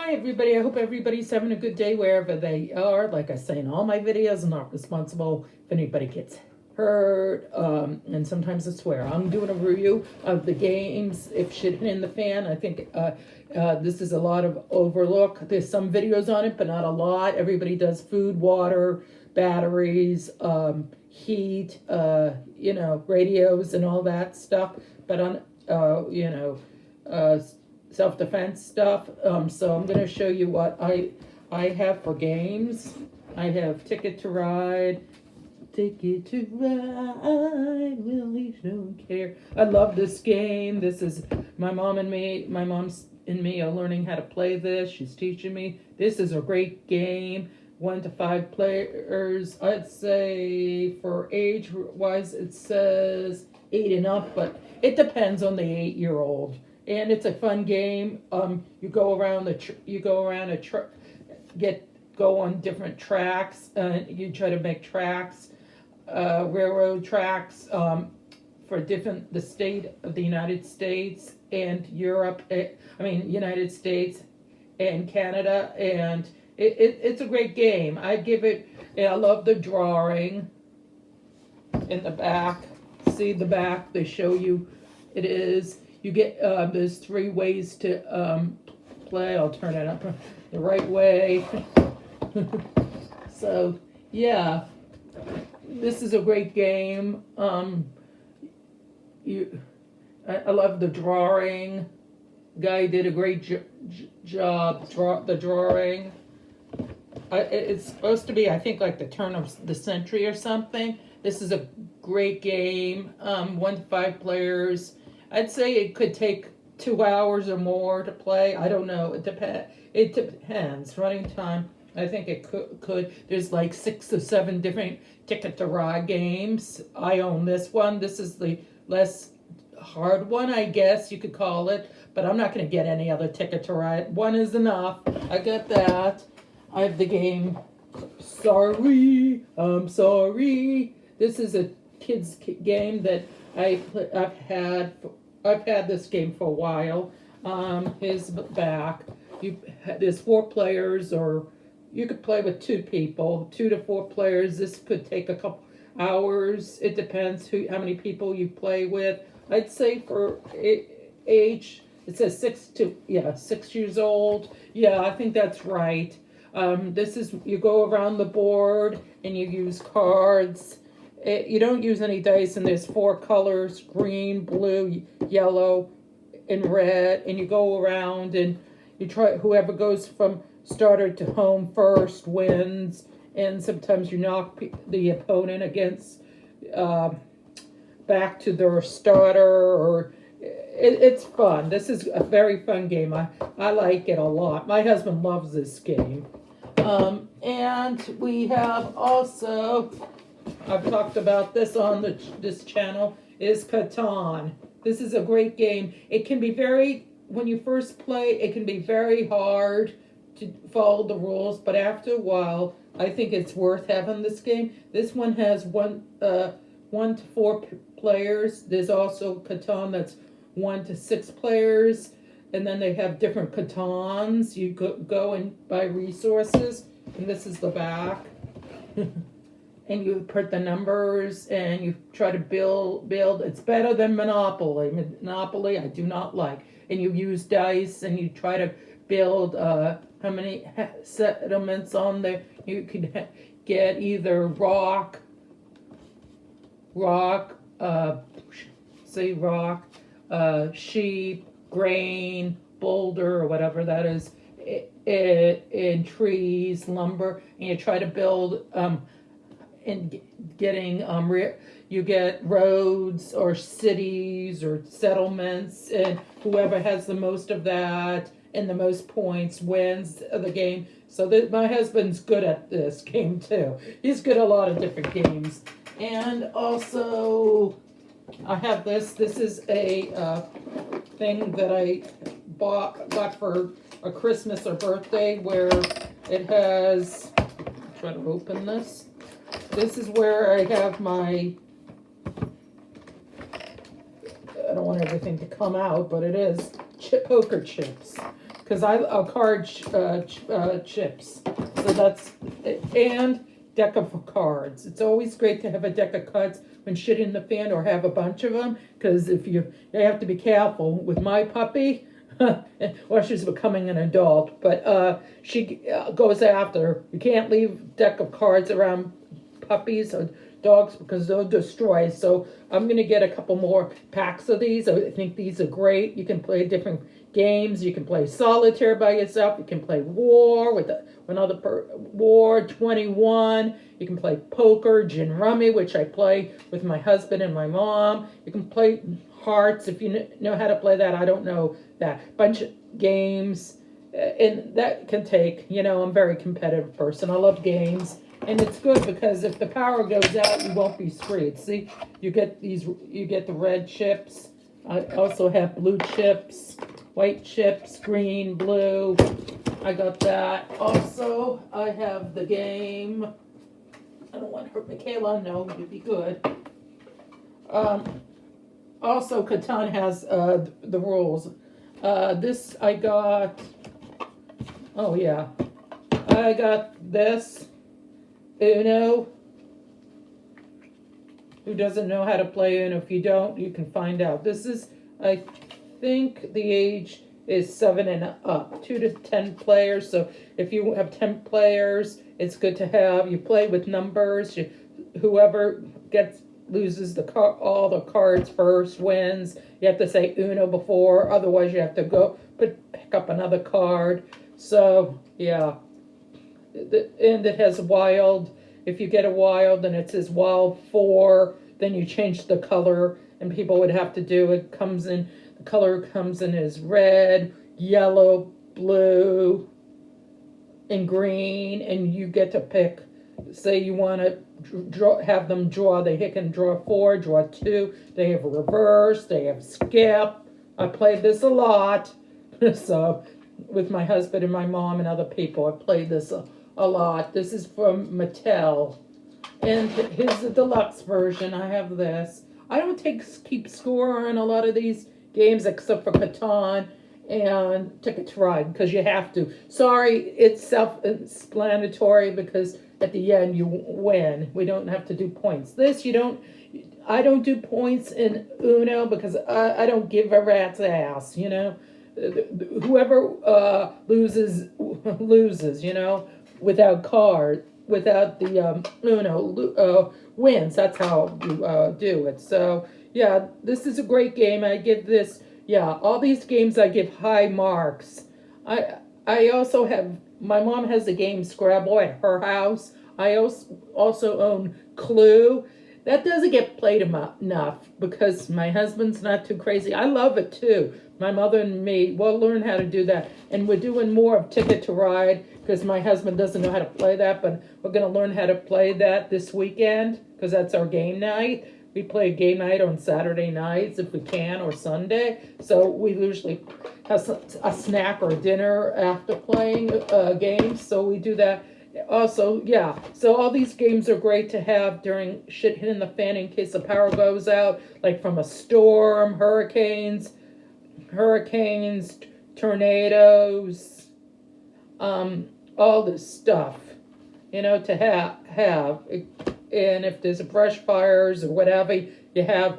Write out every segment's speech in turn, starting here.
Hi everybody, I hope everybody's having a good day wherever they are. Like I say in all my videos, I'm not responsible if anybody gets hurt, and sometimes I swear. I'm doing a review of the games, If Shit Hit in the Fan. I think this is a lot of overlook. There's some videos on it, but not a lot. Everybody does food, water, batteries, heat, radios and all that stuff. But on, self-defense stuff. So I'm going to show you what I have for games. I have Ticket to Ride, Willie don't care. I love this game. This is my mom's and me are learning how to play this. She's teaching me. This is a great game. 1 to 5 players. I'd say for age-wise, it says 8 and up, but it depends on the 8-year-old. And it's a fun game. You go around go on different tracks. You try to make tracks, railroad tracks for the state of the United States and Europe. United States and Canada, and it's a great game. I give it. I love the drawing in the back. See the back? They show you. It is. You get, there's 3 ways to play. I'll turn it up the right way. So, yeah, this is a great game. I love the drawing. Guy did a great job, the drawing. It's supposed to be, I think, like the turn of the century or something. This is a great game. 1 to 5 players. I'd say it could take 2 hours or more to play. I don't know. It depends. Running time, I think it could. There's like 6 or 7 different Ticket to Ride games. I own this one. This is the less hard one, I guess you could call it. But I'm not going to get any other Ticket to Ride. One is enough. I got that. I have the game. Sorry, I'm sorry. This is a kid's game that I've had this game for a while. His back. There's 4 players, or you could play with 2 people, 2 to 4 players. This could take a couple hours. It depends how many people you play with. I'd say for age, it says 6 years old. Yeah, I think that's right. This is, you go around the board and you use cards. You don't use any dice, and there's 4 colors: green, blue, yellow, and red. And you go around and you try, whoever goes from starter to home first wins. And sometimes you knock the opponent against back to their starter, or it's fun. This is a very fun game. I like it a lot. My husband loves this game. And we have also, I've talked about this on this channel, is Catan. This is a great game. It can be when you first play, it can be very hard to follow the rules, but after a while, I think it's worth having this game. This one has 1 to 4 players. There's also Catan that's 1 to 6 players. And then they have different Catans. You go and buy resources. And this is the back. And you put the numbers and you try to build. It's better than Monopoly. Monopoly I do not like. And you use dice and you try to build how many settlements on there. You could get either rock, sheep, grain, boulder, or whatever that is, in trees, lumber, and you try to build and getting you get roads or cities or settlements, and whoever has the most of that and the most points wins the game. So my husband's good at this game too. He's good at a lot of different games. And also I have this. This is a thing that I got for a Christmas or birthday, where it has, try to open this. This is where I have my, I don't want everything to come out, but it is poker chips. because I chips. So that's, and deck of cards. It's always great to have a deck of cards when shit in the fan, or have a bunch of them, because if you have to be careful with my puppy. Well, she's becoming an adult, but she goes after. You can't leave deck of cards around puppies or dogs because they'll destroy. So I'm gonna get a couple more packs of these. I think these are great. You can play different games. You can play solitaire by yourself. You can play war with war 21. You can play poker, gin rummy, which I play with my husband and my mom. You can play hearts if you know how to play that. I don't know that. Bunch of games, and that can take, I'm a very competitive person. I love games. And it's good because if the power goes out, you won't be screwed. See, you get the red chips. I also have blue chips, white chips, green, blue. I got that. Also, I have the game. I don't want to hurt Michaela. No, you'd be good. Also, Catan has the rules. This I got. Oh yeah, I got this. Uno. Who doesn't know how to play Uno? If you don't, you can find out. This is, I think the age is 7 and up, 2 to 10 players. So if you have 10 players, it's good to have. You play with numbers. Whoever loses all the cards first wins. You have to say Uno before, otherwise you have to go pick up another card. So yeah. And it has wild. If you get a wild and it says wild 4, then you change the color, and people would have to do it. The color comes in as red, yellow, blue, and green, and you get to pick. Say you want to have them draw. They can draw 4, draw 2. They have a reverse. They have skip. I played this a lot, so with my husband and my mom and other people, I played this a lot. This is from Mattel, and here's the deluxe version. I have this. I don't keep score on a lot of these games except for Catan and Ticket to Ride, because you have to. Sorry, it's self-explanatory, because at the end you win. We don't have to do points. I don't do points in Uno because I don't give a rat's ass. Whoever loses, without the Uno wins. That's how you do it. So yeah, this is a great game. I give this, all these games I give high marks. I also have, my mom has a game Scrabble at her house. I also own Clue. That doesn't get played enough because my husband's not too crazy. I love it too. My mother and me will learn how to do that. And we're doing more of Ticket to Ride because my husband doesn't know how to play that, but we're going to learn how to play that this weekend because that's our game night. We play game night on Saturday nights if we can, or Sunday. So we usually have a snack or dinner after playing games. So we do that. Also, so all these games are great to have during shit hitting the fan in case the power goes out, like from a storm, hurricanes, tornadoes, all this stuff, to have. And if there's brush fires or whatever, you have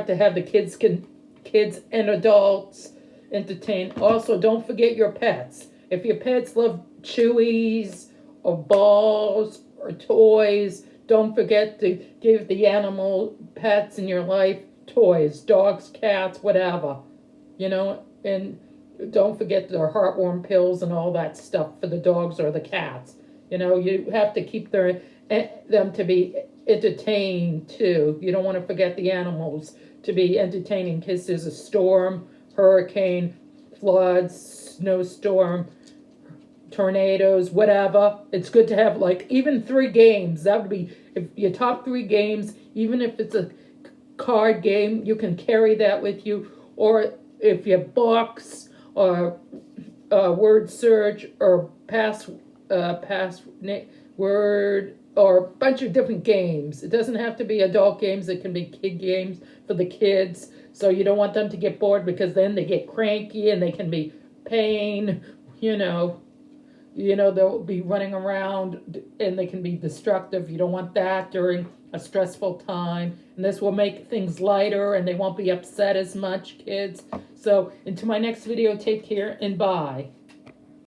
to have the kids and adults entertained. Also, don't forget your pets. If your pets love chewies or balls or toys, don't forget to give the animal pets in your life toys, dogs, cats, whatever, and don't forget their heartworm pills and all that stuff for the dogs or the cats. You have to keep them to be entertained too. You don't want to forget the animals to be entertaining in case there's a storm, hurricane, floods, snowstorm, tornadoes, whatever. It's good to have even 3 games. That would be, if your top 3 games, even if it's a card game, you can carry that with you. Or if you have books or word search or password or a bunch of different games. It doesn't have to be adult games. It can be kid games for the kids. So you don't want them to get bored because then they get cranky and they can be pain, you know. They'll be running around and they can be destructive. You don't want that during a stressful time. And this will make things lighter and they won't be upset as much, kids. So until my next video, take care and bye.